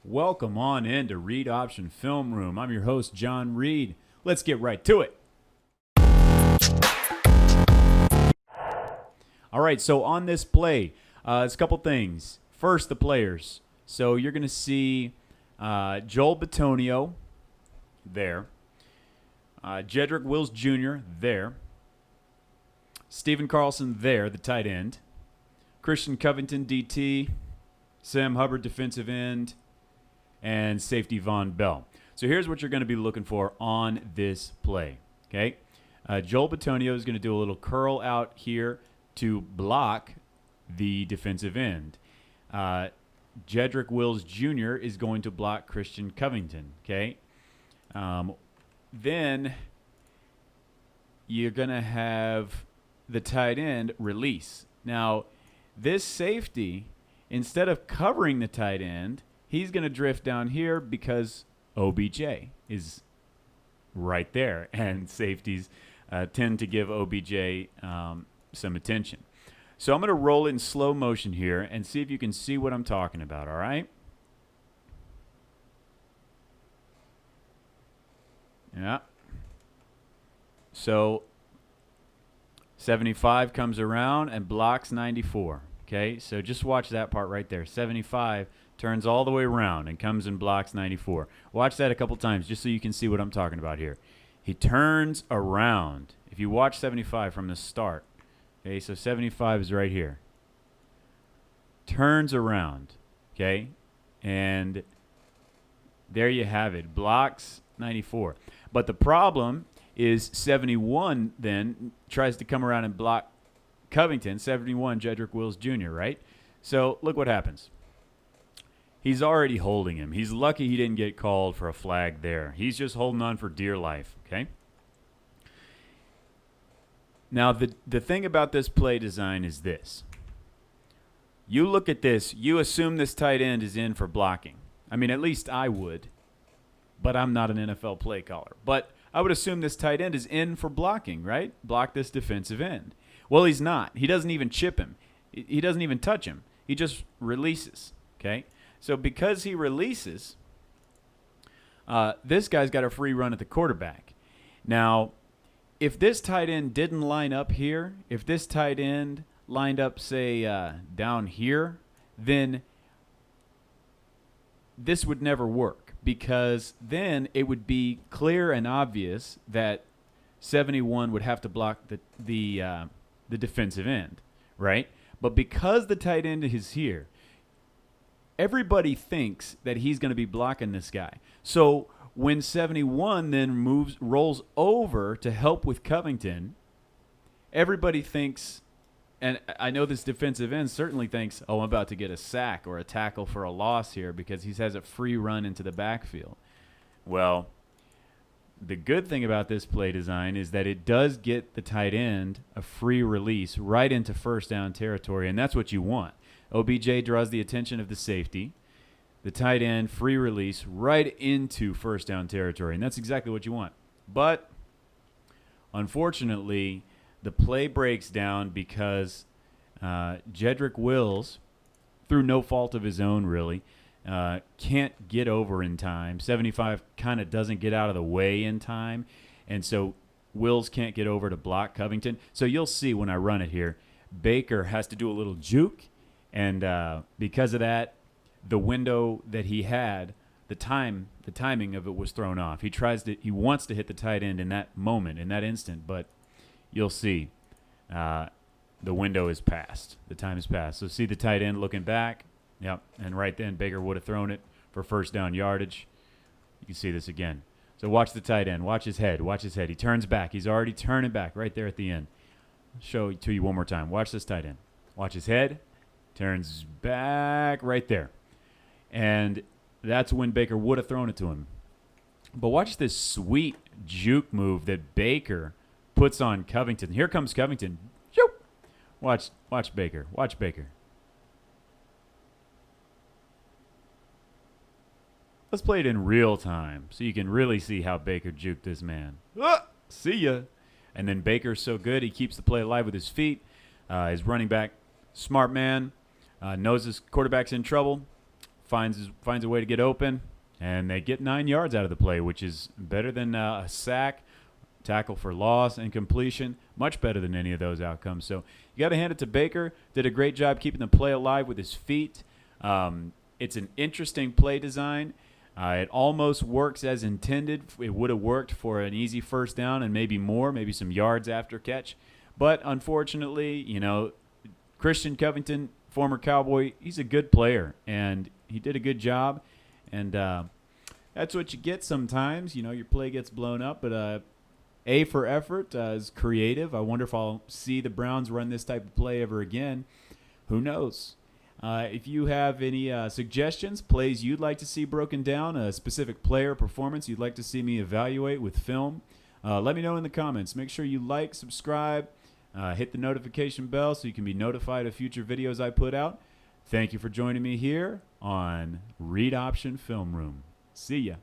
Welcome on in to Read Option Film Room. I'm your host, John Reed. Let's get right to it. All right, so on this play, it's a couple things. First, the players. So you're going to see Joel Bitonio there, Jedrick Wills Jr. there, Stephen Carlson there, the tight end, Christian Covington, DT, Sam Hubbard, defensive end, and safety Von Bell. So here's what you're going to be looking for on this play. Okay, Joel Bitonio is going to do a little curl out here to block the defensive end. Jedrick Wills Jr. is going to block Christian Covington. Okay, then you're going to have the tight end release. Now, this safety, instead of covering the tight end, he's going to drift down here because OBJ is right there, and safeties tend to give OBJ some attention. So I'm going to roll it in slow motion here and see if you can see what I'm talking about, all right? Yeah. So 75 comes around and blocks 94, okay? So just watch that part right there. 75 turns all the way around and comes and blocks 94. Watch that a couple times just so you can see what I'm talking about here. He turns around. If you watch 75 from the start, okay, so 75 is right here. Turns around, okay, and there you have it. Blocks 94. But the problem is 71 then tries to come around and block Covington, 71, Jedrick Wills Jr., right? So look what happens. He's already holding him. He's lucky he didn't get called for a flag there. He's just holding on for dear life, okay? Now, the thing about this play design is this. You look at this, you assume this tight end is in for blocking. I mean, at least I would, but I'm not an NFL play caller. But I would assume this tight end is in for blocking, right? Block this defensive end. Well, he's not. He doesn't even chip him. He doesn't even touch him. He just releases, okay? So because he releases, this guy's got a free run at the quarterback. Now, if this tight end didn't line up here, if this tight end lined up, say, down here, then this would never work, because then it would be clear and obvious that 71 would have to block the defensive end, right? But because the tight end is here, everybody thinks that he's going to be blocking this guy. So when 71 then rolls over to help with Covington, everybody thinks, and I know this defensive end certainly thinks, oh, I'm about to get a sack or a tackle for a loss here because he has a free run into the backfield. Well, the good thing about this play design is that it does get the tight end a free release right into first down territory, and that's what you want. OBJ draws the attention of the safety. The tight end, free release right into first down territory, and that's exactly what you want. But unfortunately, the play breaks down because Jedrick Wills, through no fault of his own really, can't get over in time. 75 kind of doesn't get out of the way in time, and so Wills can't get over to block Covington. So you'll see when I run it here, Baker has to do a little juke, and because of that, the window that he had, the timing of it was thrown off. He wants to hit the tight end in that moment, in that instant, but you'll see the window is passed. The time is passed. So see the tight end looking back. Yep, and right then Baker would have thrown it for first down yardage. You can see this again. So watch the tight end. Watch his head. Watch his head. He turns back. He's already turning back right there at the end. I'll show it to you one more time. Watch this tight end. Watch his head. Turns back right there. And that's when Baker would have thrown it to him. But watch this sweet juke move that Baker puts on Covington. Here comes Covington. Watch Baker. Watch Baker. Let's play it in real time so you can really see how Baker juked this man. See ya. And then Baker's so good, he keeps the play alive with his feet. His running back, smart man, knows his quarterback's in trouble, finds a way to get open, and they get 9 yards out of the play, which is better than a sack, tackle for loss, and completion. Much better than any of those outcomes. So you got to hand it to Baker. Did a great job keeping the play alive with his feet. It's an interesting play design. It almost works as intended. It would have worked for an easy first down and maybe more, maybe some yards after catch. But unfortunately, Christian Covington, former Cowboy, he's a good player, and he did a good job. And that's what you get sometimes. Your play gets blown up, but A for effort is creative. I wonder if I'll see the Browns run this type of play ever again. Who knows? If you have any suggestions, plays you'd like to see broken down, a specific player performance you'd like to see me evaluate with film, let me know in the comments. Make sure you like, subscribe, hit the notification bell so you can be notified of future videos I put out. Thank you for joining me here on Read Option Film Room. See ya.